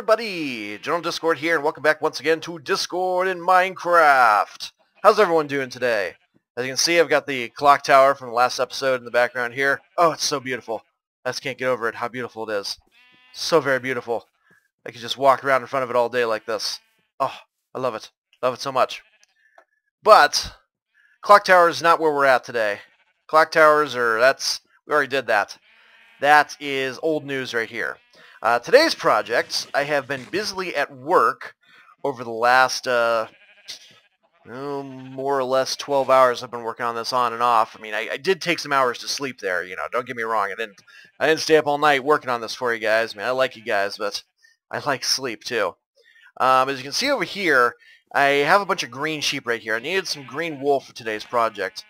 everybody! General Discord here, and welcome back once again to Discord in Minecraft. How's everyone doing today? As you can see, I've got the clock tower from the last episode in the background here. Oh, it's so beautiful. I just can't get over it, how beautiful it is. So very beautiful. I could just walk around in front of it all day like this. Oh, I love it. Love it so much. But, clock tower is not where we're at today. Clock towers we already did that. That is old news right here. Today's project, I have been busily at work over the last, more or less 12 hours I've been working on this on and off. I mean, I did take some hours to sleep there, don't get me wrong. I didn't stay up all night working on this for you guys. I mean, I like you guys, but I like sleep too. As you can see over here, I have a bunch of green sheep right here. I needed some green wool for today's project.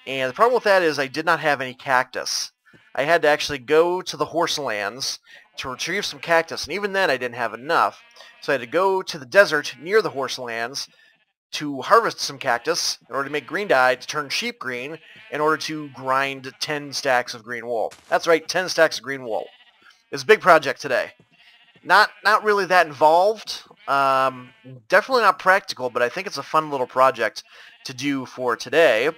And the problem with that is I did not have any cactus. I had to actually go to the horselands to retrieve some cactus, and even then I didn't have enough. So I had to go to the desert near the horselands to harvest some cactus in order to make green dye to turn sheep green in order to grind 10 stacks of green wool. That's right, 10 stacks of green wool. It's a big project today. Not really that involved. Definitely not practical, but I think it's a fun little project to do for today.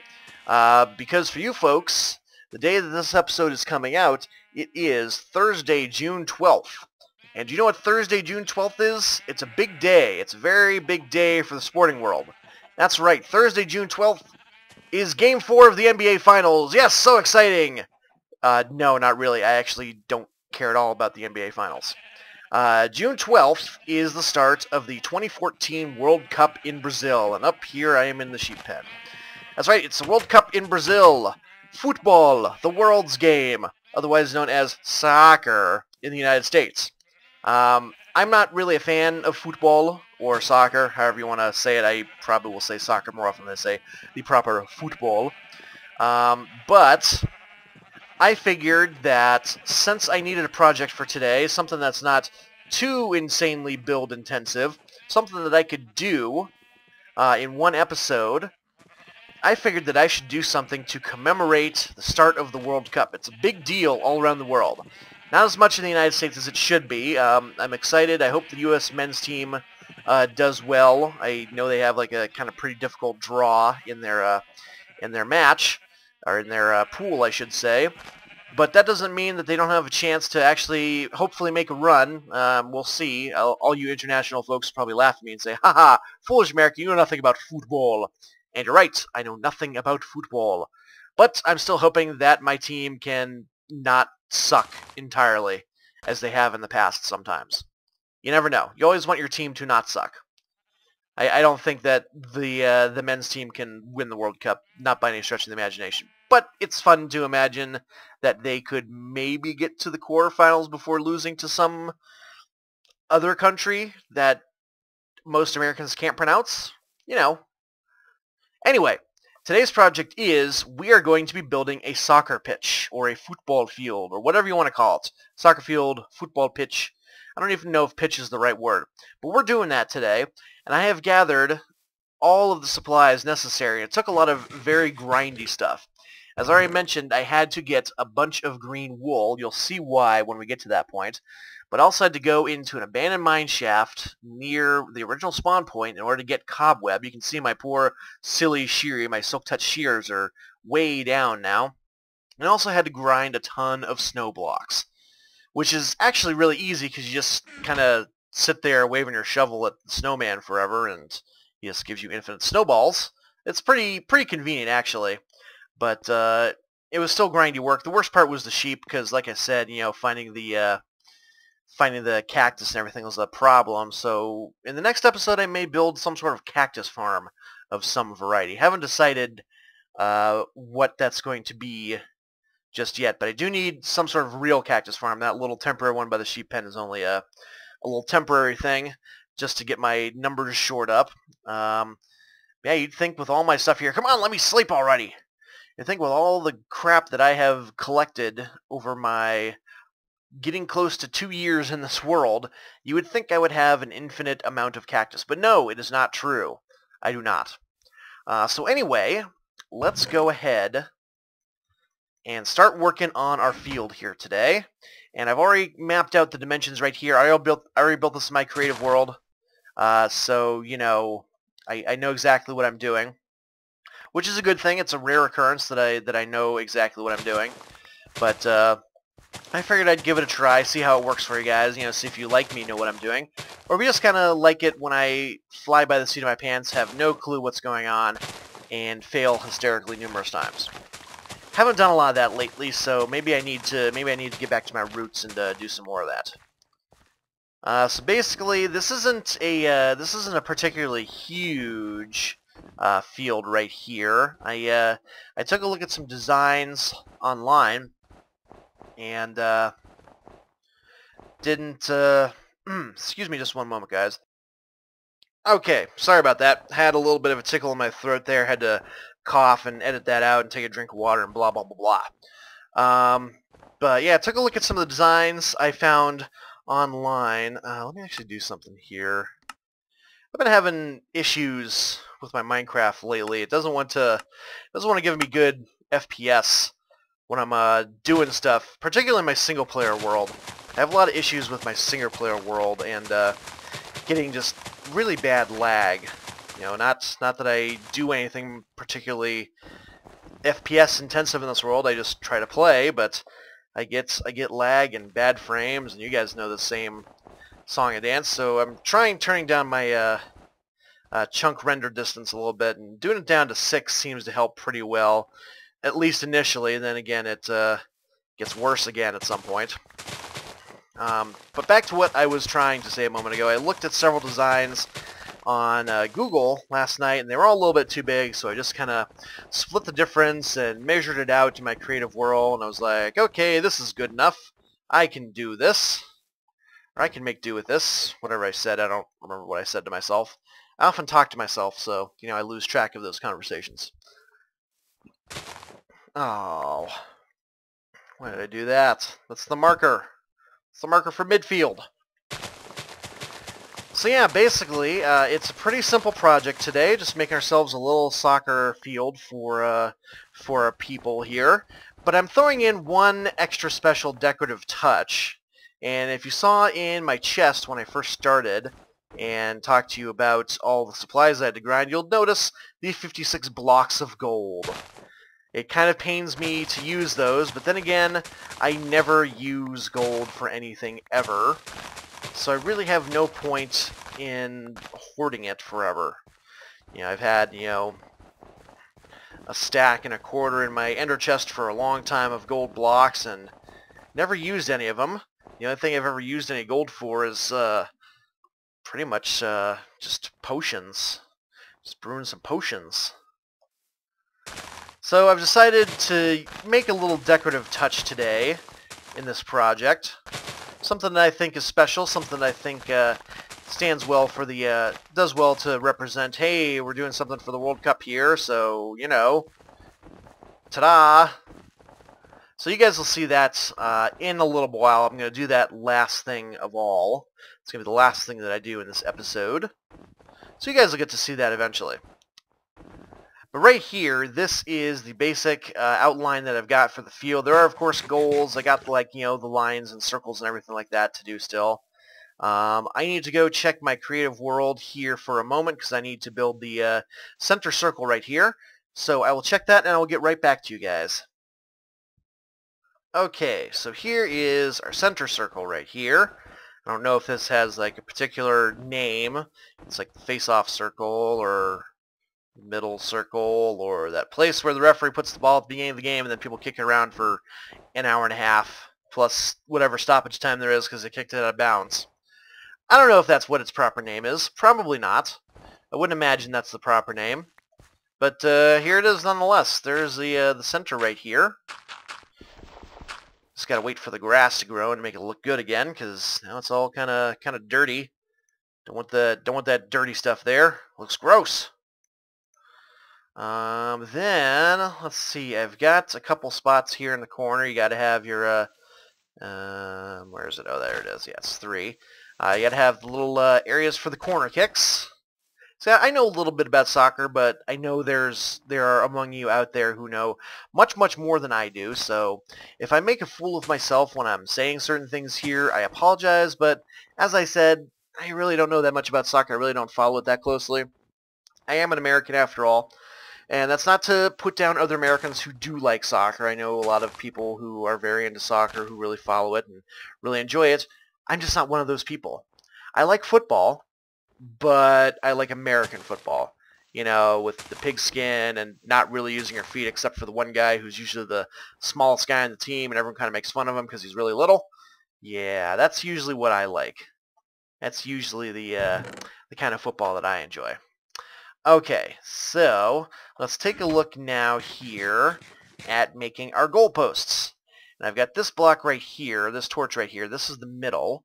Because for you folks, the day that this episode is coming out, it is Thursday, June 12th. And do you know what Thursday, June 12th is? It's a big day. It's a very big day for the sporting world. That's right. Thursday, June 12th is Game 4 of the NBA Finals. Yes, so exciting! No, not really. I actually don't care at all about the NBA Finals. June 12th is the start of the 2014 World Cup in Brazil. And up here I am in the sheep pen. That's right. It's the World Cup in Brazil. Football, the world's game, otherwise known as soccer in the United States. I'm not really a fan of football or soccer, however you want to say it. I probably will say soccer more often than I say the proper football. But I figured that since I needed a project for today, something that's not too insanely build intensive, something that I could do in one episode, I figured that I should do something to commemorate the start of the World Cup. It's a big deal all around the world. Not as much in the United States as it should be. I'm excited. I hope the U.S. men's team does well. I know they have like a kind of pretty difficult draw in their match, or in their pool, I should say. But that doesn't mean that they don't have a chance to actually hopefully make a run. We'll see. All you international folks probably laugh at me and say, "Haha, foolish American, you know nothing about football." And you're right, I know nothing about football. But I'm still hoping that my team can not suck entirely, as they have in the past sometimes. You never know. You always want your team to not suck. I don't think that the men's team can win the World Cup, not by any stretch of the imagination. But it's fun to imagine that they could maybe get to the quarterfinals before losing to some other country that most Americans can't pronounce. Anyway, today's project is we are going to be building a soccer pitch, or a football field, or whatever you want to call it. Soccer field, football pitch. I don't even know if pitch is the right word. But we're doing that today, and I have gathered all of the supplies necessary. It took a lot of very grindy stuff. As I already mentioned, I had to get a bunch of green wool. You'll see why when we get to that point. But I also had to go into an abandoned mine shaft near the original spawn point in order to get cobweb. You can see my poor silly shearing, my silk touch shears are way down now. And I also had to grind a ton of snow blocks, which is actually really easy because you just kind of sit there waving your shovel at the snowman forever and he just gives you infinite snowballs. It's pretty convenient actually, but it was still grindy work. The worst part was the sheep because, like I said, finding the cactus and everything was a problem. So in the next episode I may build some sort of cactus farm of some variety. Haven't decided what that's going to be just yet, but I do need some sort of real cactus farm. That little temporary one by the sheep pen is only a little temporary thing just to get my numbers shored up. Yeah, you'd think with all my stuff here, come on, let me sleep already. You'd think with all the crap that I have collected over my getting close to 2 years in this world, you would think I would have an infinite amount of cactus. But no, it is not true. I do not. So anyway, let's go ahead and start working on our field here today. And I've already mapped out the dimensions right here. I already built this in my creative world, so you know I know exactly what I'm doing, which is a good thing. It's a rare occurrence that I know exactly what I'm doing. But I figured I'd give it a try, see how it works for you guys. You know, see if you like me, know what I'm doing, or if you just kind of like it when I fly by the seat of my pants, have no clue what's going on, and fail hysterically numerous times. Haven't done a lot of that lately, so maybe I need to get back to my roots and do some more of that. So basically, this isn't a particularly huge field right here. I took a look at some designs online and didn't. Excuse me, just one moment, guys. Okay, sorry about that. Had a little bit of a tickle in my throat there. Had to cough and edit that out and take a drink of water and blah blah blah blah. But yeah, took a look at some of the designs I found online. Let me actually do something here. I've been having issues with my Minecraft lately. It doesn't want to give me good FPS when I'm doing stuff, particularly my single player world. I have a lot of issues with my single player world and getting just really bad lag. You know, not that I do anything particularly FPS intensive in this world. I just try to play, but I get lag and bad frames, and you guys know the same song and dance. So I'm turning down my chunk render distance a little bit, and doing it down to 6 seems to help pretty well, at least initially. And then again, it gets worse again at some point. But back to what I was trying to say a moment ago. I looked at several designs on Google last night, and they were all a little bit too big, so I just kind of split the difference and measured it out to my creative world, and I was like, okay, this is good enough. I can do this, or I can make do with this. Whatever I said, I don't remember what I said to myself. I often talk to myself, so, you know, I lose track of those conversations. Oh, why did I do that? That's the marker. It's the marker for midfield. So yeah, basically, it's a pretty simple project today, just making ourselves a little soccer field for our people here. But I'm throwing in one extra special decorative touch. And if you saw in my chest when I first started and talked to you about all the supplies I had to grind, you'll notice the 56 blocks of gold. It kind of pains me to use those, but then again, I never use gold for anything ever. So I really have no point in hoarding it forever. You know, I've had, you know, a stack and a quarter in my ender chest for a long time of gold blocks and never used any of them. The only thing I've ever used any gold for is pretty much just potions. Just brewing some potions. So I've decided to make a little decorative touch today in this project. Something that I think is special, something that I think stands well for the, does well to represent, hey, we're doing something for the World Cup here, so, you know, ta-da! So you guys will see that in a little while. I'm going to do that last thing of all. It's going to be the last thing that I do in this episode. So you guys will get to see that eventually. But right here, this is the basic outline that I've got for the field. There are, of course, goals. I got, like, you know, the lines and circles and everything like that to do still. I need to go check my creative world here for a moment because I need to build the center circle right here. So I will check that and I will get right back to you guys. Okay, so here is our center circle right here. I don't know if this has, like, a particular name. It's like the face-off circle or middle circle, or that place where the referee puts the ball at the beginning of the game and then people kick it around for an hour and a half plus whatever stoppage time there is because they kicked it out of bounds. I don't know if that's what its proper name is. Probably not. I wouldn't imagine that's the proper name. But here it is nonetheless. There's the center right here. Just gotta wait for the grass to grow and make it look good again because now it's all kind of dirty. Don't want that dirty stuff there. Looks gross. Then, let's see, I've got a couple spots here in the corner. You gotta have your, where is it? Oh, there it is. Yeah, it's 3. You gotta have the little areas for the corner kicks. So I know a little bit about soccer, but I know there are among you out there who know much, much more than I do. So if I make a fool of myself when I'm saying certain things here, I apologize. But as I said, I really don't know that much about soccer. I really don't follow it that closely. I am an American after all. And that's not to put down other Americans who do like soccer. I know a lot of people who are very into soccer who really follow it and really enjoy it. I'm just not one of those people. I like football, but I like American football. You know, with the pigskin and not really using your feet except for the one guy who's usually the smallest guy on the team and everyone kind of makes fun of him because he's really little. Yeah, that's usually what I like. That's usually the kind of football that I enjoy. Okay, so let's take a look now here at making our goalposts. And I've got this block right here, this torch right here. This is the middle.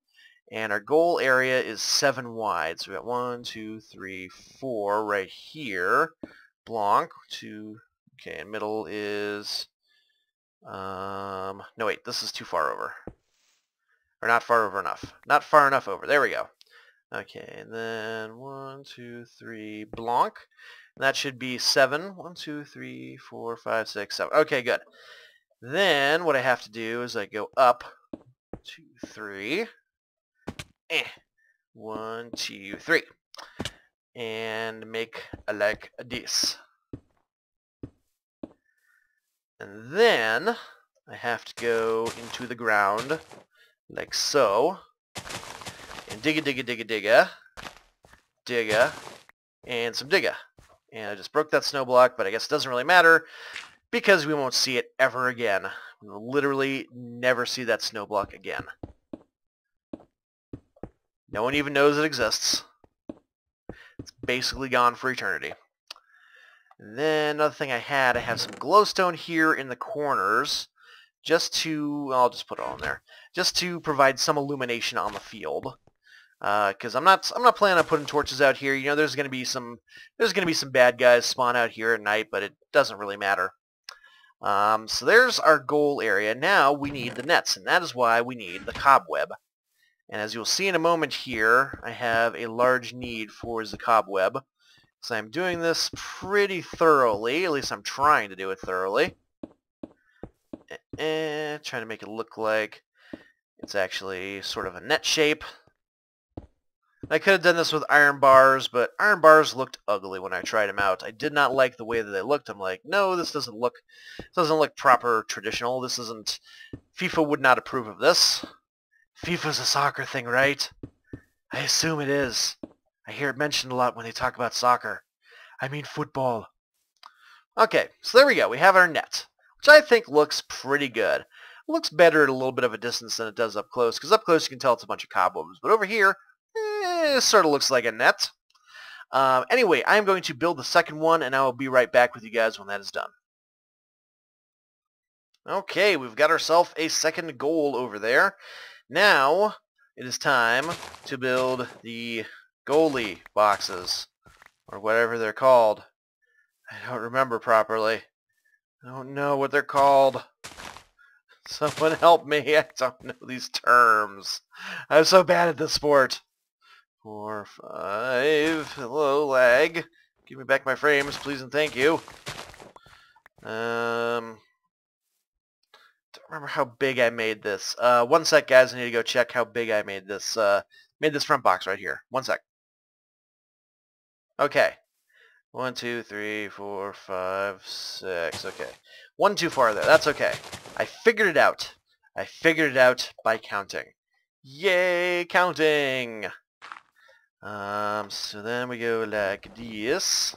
And our goal area is 7 wide. So we got 1, 2, 3, 4 right here. Blanc, 2, okay, and middle is, no wait, this is too far over. Or not far over enough. Not far enough over. There we go. Okay, and then 1, 2, 3, Blanc. And that should be 7. 1, 2, 3, 4, 5, 6, 7. Okay, good. Then what I have to do is I go up 2, 3. 1, 2, 3. And make like this. And then I have to go into the ground like so. And digga, digga, digga, digga. Digga. And some digga. And I just broke that snow block, but I guess it doesn't really matter because we won't see it ever again. We will literally never see that snow block again. No one even knows it exists. It's basically gone for eternity. And then another thing I have some glowstone here in the corners just to, I'll just put it on there, just to provide some illumination on the field. Because I'm not planning on putting torches out here. You know, there's gonna be some bad guys spawn out here at night, but it doesn't really matter. So there's our goal area. Now we need the nets, and that is why we need the cobweb. And as you'll see in a moment here, I have a large need for the cobweb. So I'm doing this pretty thoroughly. At least I'm trying to do it thoroughly. Trying to make it look like it's actually sort of a net shape. I could have done this with iron bars, but iron bars looked ugly when I tried them out. I did not like the way that they looked. I'm like, no, this doesn't look proper traditional. This isn't, FIFA would not approve of this. FIFA's a soccer thing, right? I assume it is. I hear it mentioned a lot when they talk about soccer. I mean football. Okay, so there we go. We have our net, which I think looks pretty good. It looks better at a little bit of a distance than it does up close, because up close you can tell it's a bunch of cobwebs. But over here, it sort of looks like a net. Anyway, I'm going to build the second one, and I will be right back with you guys when that is done. Okay, we've got ourselves a second goal over there. Now, it is time to build the goalie boxes, or whatever they're called. I don't remember properly. I don't know what they're called. Someone help me, I don't know these terms. I'm so bad at this sport. 4, 5, hello lag. Give me back my frames, please and thank you. Don't remember how big I made this. One sec, guys. I need to go check how big I made this. Made this front box right here. One sec. Okay. 1, 2, 3, 4, 5, 6. Okay. One too far there. That's okay. I figured it out. I figured it out by counting. Yay, counting! So then we go like this.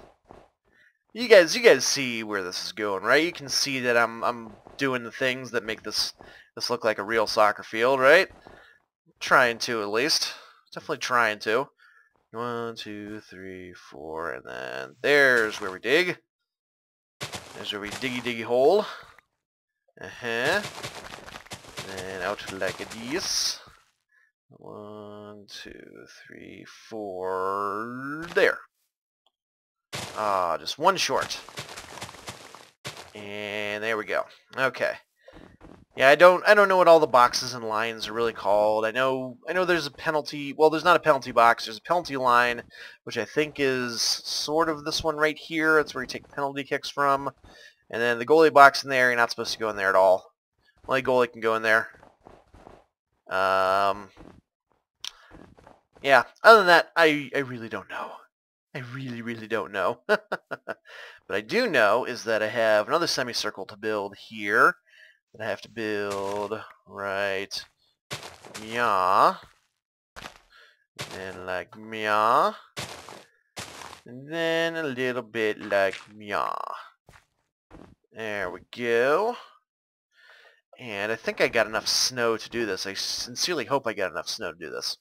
You guys see where this is going, right? You can see that I'm doing the things that make this look like a real soccer field, right? Trying to, at least. Definitely trying to. 1, 2, 3, 4, and then there's where we dig. There's where we diggy hole. Then out like this. 1, 2, 3, 4. There. Just one short. And there we go. Okay. Yeah, I don't know what all the boxes and lines are really called. I know there's a penalty. Well, there's not a penalty box. There's a penalty line, which I think is sort of this one right here. It's where you take penalty kicks from. And then the goalie box in there, you're not supposed to go in there at all. Only goalie can go in there. Yeah, other than that, I really don't know. I really don't know. But I do know is that I have another semicircle to build here. That I have to build right meow. And like meow. And then a little bit like meow. There we go. And I think I got enough snow to do this. I sincerely hope I got enough snow to do this.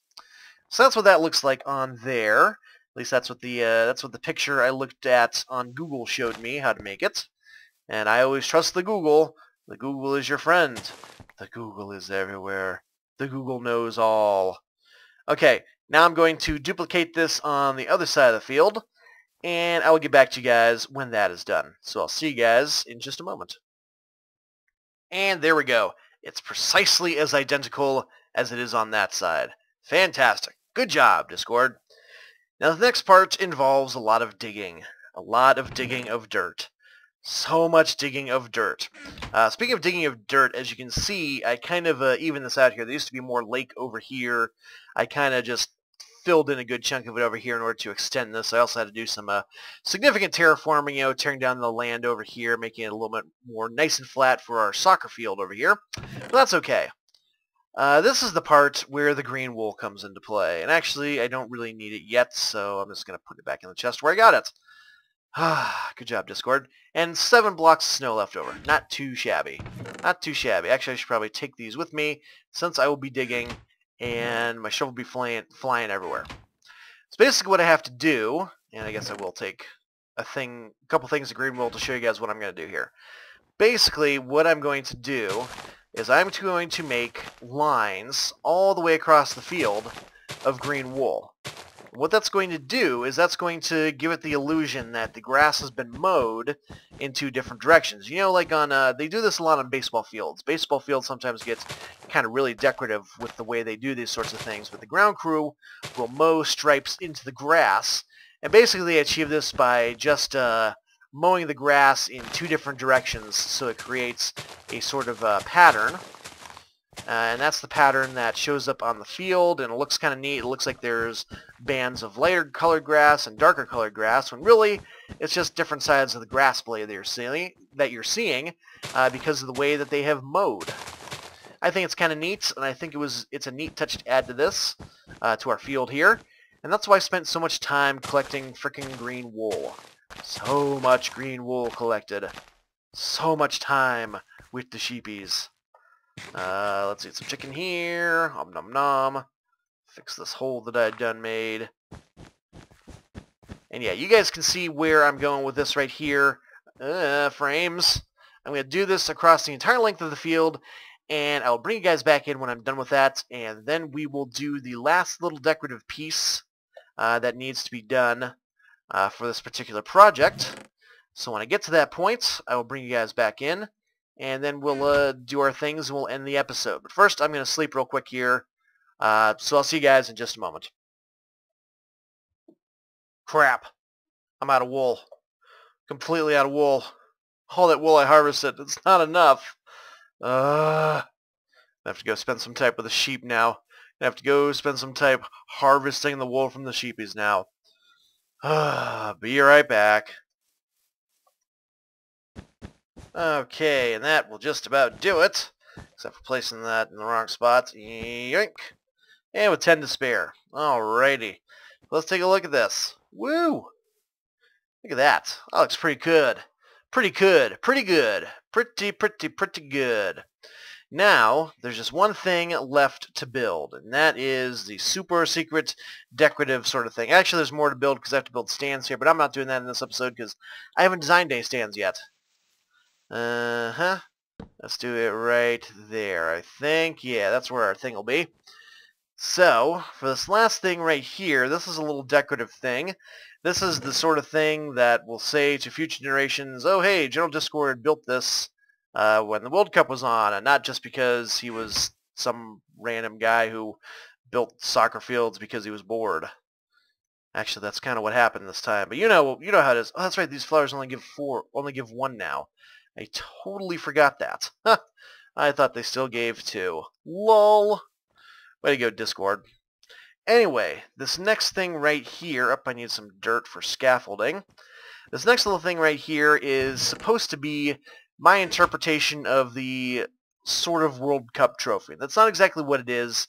So that's what that looks like on there. At least that's what the picture I looked at on Google showed me how to make it. And I always trust the Google. The Google is your friend. The Google is everywhere. The Google knows all. Okay, now I'm going to duplicate this on the other side of the field, and I will get back to you guys when that is done. So I'll see you guys in just a moment. And there we go. It's precisely as identical as it is on that side. Fantastic. Good job, Discord. Now the next part involves a lot of digging. A lot of digging of dirt. So much digging of dirt. Speaking of digging of dirt, as you can see, I kind of evened this out here. There used to be more lake over here. I kind of just filled in a good chunk of it over here in order to extend this. I also had to do some significant terraforming, tearing down the land over here, making it a little bit more nice and flat for our soccer field over here. But that's okay. This is the part where the green wool comes into play. And actually, I don't really need it yet, so I'm just going to put it back in the chest where I got it. Good job, Discord. And 7 blocks of snow left over. Not too shabby. Not too shabby. Actually, I should probably take these with me since I will be digging and my shovel will be flying everywhere. So basically what I have to do, and I guess I will take a couple things of green wool to show you guys what I'm going to do here. Basically, what I'm going to do is I'm going to make lines all the way across the field of green wool. What that's going to do is that's going to give it the illusion that the grass has been mowed in 2 different directions. You know, like on, they do this a lot on baseball fields. Baseball fields sometimes get kind of really decorative with the way they do these sorts of things, but the ground crew will mow stripes into the grass, and basically they achieve this by just mowing the grass in 2 different directions, so it creates a sort of pattern. And that's the pattern that shows up on the field, and it looks kind of neat. It looks like there's bands of lighter colored grass and darker colored grass, when really it's just different sides of the grass blade that you're seeing because of the way that they have mowed. I think it's kind of neat, and I think it's a neat touch to add to this, to our field here. And that's why I spent so much time collecting frickin' green wool. So much green wool collected. So much time with the sheepies. Let's eat some chicken here. Om nom nom. Fix this hole that I done made. And yeah, you guys can see where I'm going with this right here. Frames. I'm going to do this across the entire length of the field, and I'll bring you guys back in when I'm done with that, and then we will do the last little decorative piece that needs to be done for this particular project. So when I get to that point, I will bring you guys back in, and then we'll do our things and we'll end the episode. But first, I'm going to sleep real quick here, so I'll see you guys in just a moment. Crap. I'm out of wool. Completely out of wool. All that wool I harvested, it's not enough. I have to go spend some time with the sheep now. I have to go spend some time harvesting the wool from the sheepies now. Be right back. Okay, and that will just about do it. Except for placing that in the wrong spot. Yoink. And with 10 to spare. Alrighty. Let's take a look at this. Woo! Look at that. That looks pretty good. Pretty good. Pretty good. Pretty good. Now, there's just one thing left to build, and that is the super secret decorative sort of thing. Actually, there's more to build because I have to build stands here, but I'm not doing that in this episode because I haven't designed any stands yet. Let's do it right there, I think. Yeah, that's where our thing will be. So, for this last thing right here, this is a little decorative thing. This is the sort of thing that will say to future generations, oh hey, General Discord built this when the World Cup was on, and not just because he was some random guy who built soccer fields because he was bored. Actually, that's kind of what happened this time. But you know how it is. Oh, that's right. These flowers only give one now. I totally forgot that. I thought they still gave two. Lol. Way to go, Discord. Anyway, this next thing right here, I need some dirt for scaffolding. This next little thing right here is supposed to be my interpretation of the sort of World Cup trophy. That's not exactly what it is,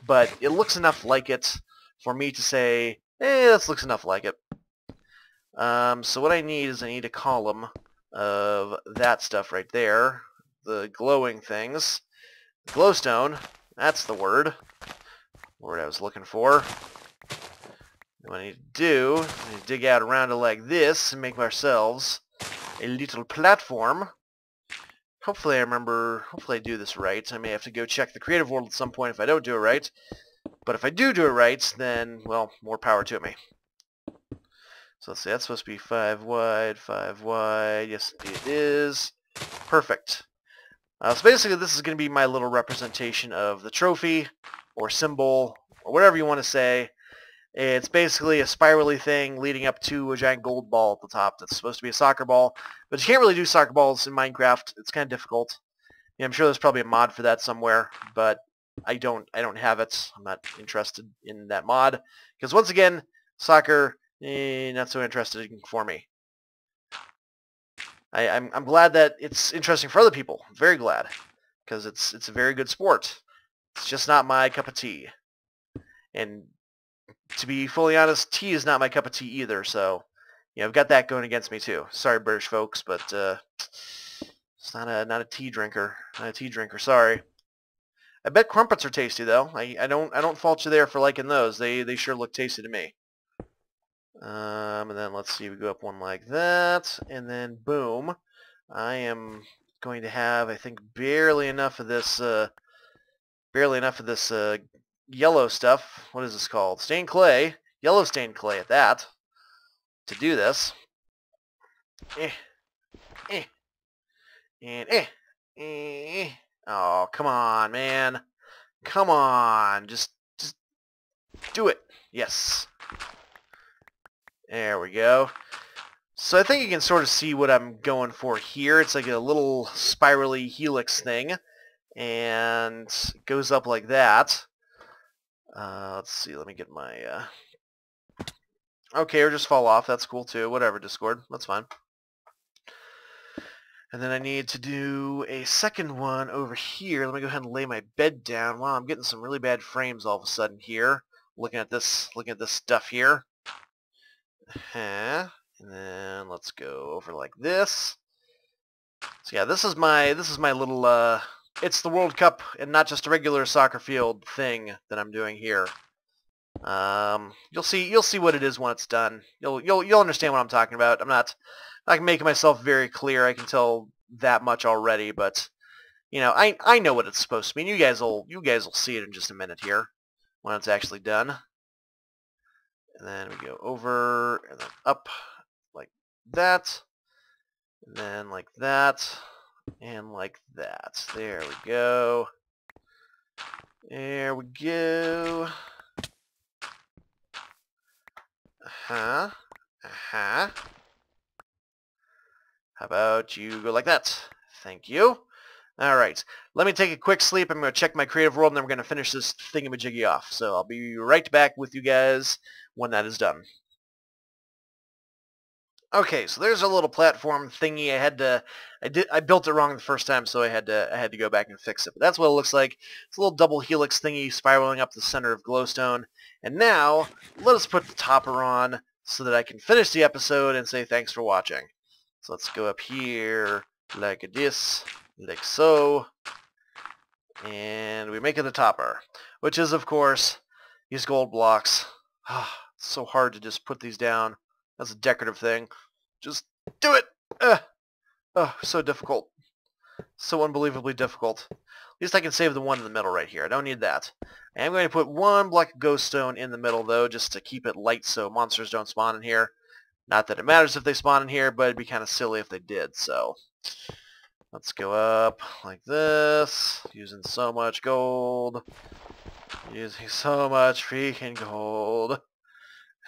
but it looks enough like it for me to say, this looks enough like it. So what I need is a column of that stuff right there, the glowing things. Glowstone, that's the word I was looking for. What I need to do, I need to dig out around it like this and make ourselves a little platform. Hopefully I do this right. I may have to go check the creative world at some point if I don't do it right. But if I do it right, then, well, more power to me. So let's see, that's supposed to be 5 wide, 5 wide. Yes, it is. Perfect. So basically this is going to be my little representation of the trophy, or symbol, or whatever you want to say. It's basically a spirally thing leading up to a giant gold ball at the top that's supposed to be a soccer ball. But you can't really do soccer balls in Minecraft. It's kind of difficult. Yeah, I'm sure there's probably a mod for that somewhere, but I don't have it. I'm not interested in that mod. Because once again, soccer, not so interested for me. I'm glad that it's interesting for other people. I'm very glad. Because it's a very good sport. It's just not my cup of tea. And to be fully honest, tea is not my cup of tea either, so yeah, I've got that going against me too. Sorry, British folks, but it's not a tea drinker. Not a tea drinker, sorry. I bet crumpets are tasty though. I don't fault you there for liking those. They sure look tasty to me. And then let's see, we go up one like that, and then boom. I am going to have, I think, barely enough of this yellow stuff. What is this called? Stained clay. Yellow stained clay at that. To do this. And oh, come on, man. Come on. Just do it. Yes. There we go. So I think you can sort of see what I'm going for here. It's like a little spirally helix thing. And it goes up like that. Let's see, let me get my, okay, or just fall off, that's cool too, whatever, Discord, that's fine. And then I need to do a second one over here. Let me go ahead and lay my bed down. Wow, I'm getting some really bad frames all of a sudden here. Looking at this stuff here. And then let's go over like this. So yeah, this is my little, it's the World Cup and not just a regular soccer field thing that I'm doing here. You'll see what it is when it's done. You'll understand what I'm talking about. I'm not making myself very clear. I can tell that much already, but you know, I know what it's supposed to mean. You guys will see it in just a minute here when it's actually done. And then we go over and then up like that, and then like that. And like that. There we go. There we go. Uh-huh. Uh-huh. How about you go like that? Thank you. Alright. Let me take a quick sleep. I'm going to check my creative world, and then we're going to finish this thingamajiggy off. So I'll be right back with you guys when that is done. Okay, so there's a little platform thingy. I built it wrong the first time, so I had to go back and fix it. But that's what it looks like. It's a little double helix thingy spiraling up the center of glowstone. And now, let us put the topper on so that I can finish the episode and say thanks for watching. So let's go up here like this, like so. And we make it the topper, which is, of course, these gold blocks. It's so hard to just put these down. That's a decorative thing. Just do it! Oh, so difficult. So unbelievably difficult. At least I can save the one in the middle right here. I don't need that. I am going to put one block of ghost stone in the middle, though, just to keep it light so monsters don't spawn in here. Not that it matters if they spawn in here, but it'd be kind of silly if they did, so. Let's go up like this, using so much gold. Using so much freaking gold.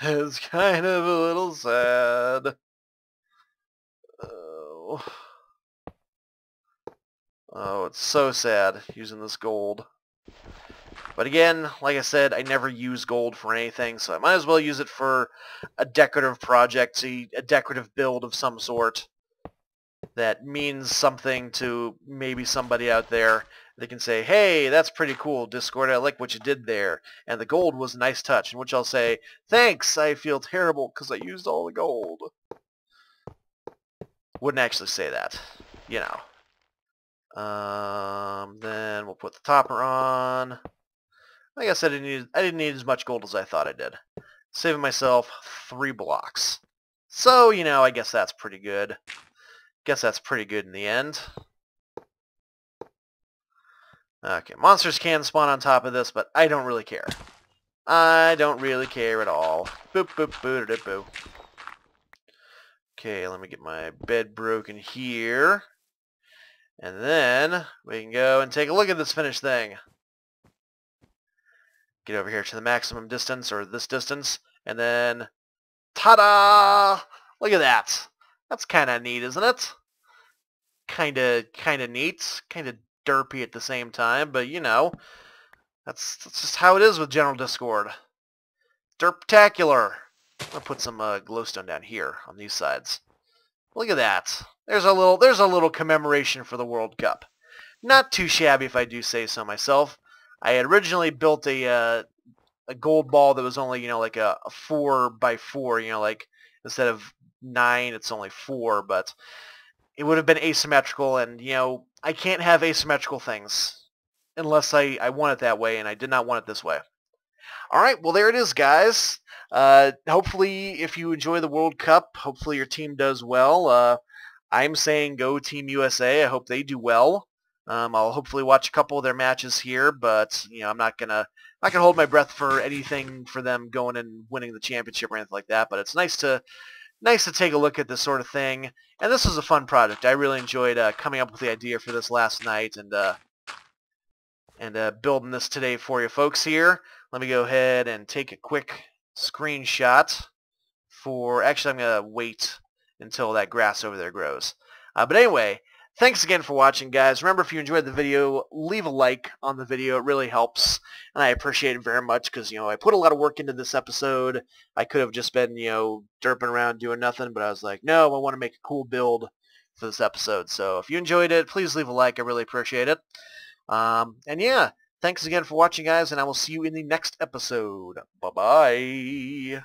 It's kind of a little sad. Oh. Oh, it's so sad using this gold. But again, like I said, I never use gold for anything, so I might as well use it for a decorative project, a decorative build of some sort that means something to maybe somebody out there. They can say, hey, that's pretty cool, Discord, I like what you did there, and the gold was a nice touch, in which I'll say, thanks, I feel terrible because I used all the gold. Wouldn't actually say that, you know. Then we'll put the topper on. I guess I didn't need as much gold as I thought I did. Saving myself 3 blocks. So, you know, I guess that's pretty good. Guess that's pretty good in the end. Okay, monsters can spawn on top of this, but I don't really care. I don't really care at all. Boop, boop, boo, da, boo. Okay, let me get my bed broken here. And then we can go and take a look at this finished thing. Get over here to the maximum distance, or this distance, and then ta-da! Look at that. That's kind of neat, isn't it? Kind of neat. Kind of derpy at the same time, but you know, that's just how it is with General Discord. Derptacular. I'm gonna put some glowstone down here on these sides. Look at that. There's a little commemoration for the World Cup. Not too shabby, if I do say so myself. I had originally built a gold ball that was only, you know, like a 4x4, you know, like instead of 9, it's only 4, but it would have been asymmetrical, and, you know, I can't have asymmetrical things unless I want it that way, and I did not want it this way. Alright, well there it is, guys. Hopefully, if you enjoy the World Cup, hopefully your team does well. I'm saying go Team USA. I hope they do well. I'll hopefully watch a couple of their matches here, but you know, I'm not gonna hold my breath for anything for them going and winning the championship or anything like that. But it's nice to take a look at this sort of thing. And this was a fun project. I really enjoyed coming up with the idea for this last night and building this today for you folks here. Let me go ahead and take a quick screenshot for... Actually, I'm going to wait until that grass over there grows. But anyway, thanks again for watching, guys. Remember, if you enjoyed the video, leave a like on the video. It really helps, and I appreciate it very much because, you know, I put a lot of work into this episode. I could have just been, you know, derping around doing nothing, but I was like, no, I want to make a cool build for this episode. So if you enjoyed it, please leave a like. I really appreciate it. And yeah, thanks again for watching, guys, and I will see you in the next episode. Bye-bye.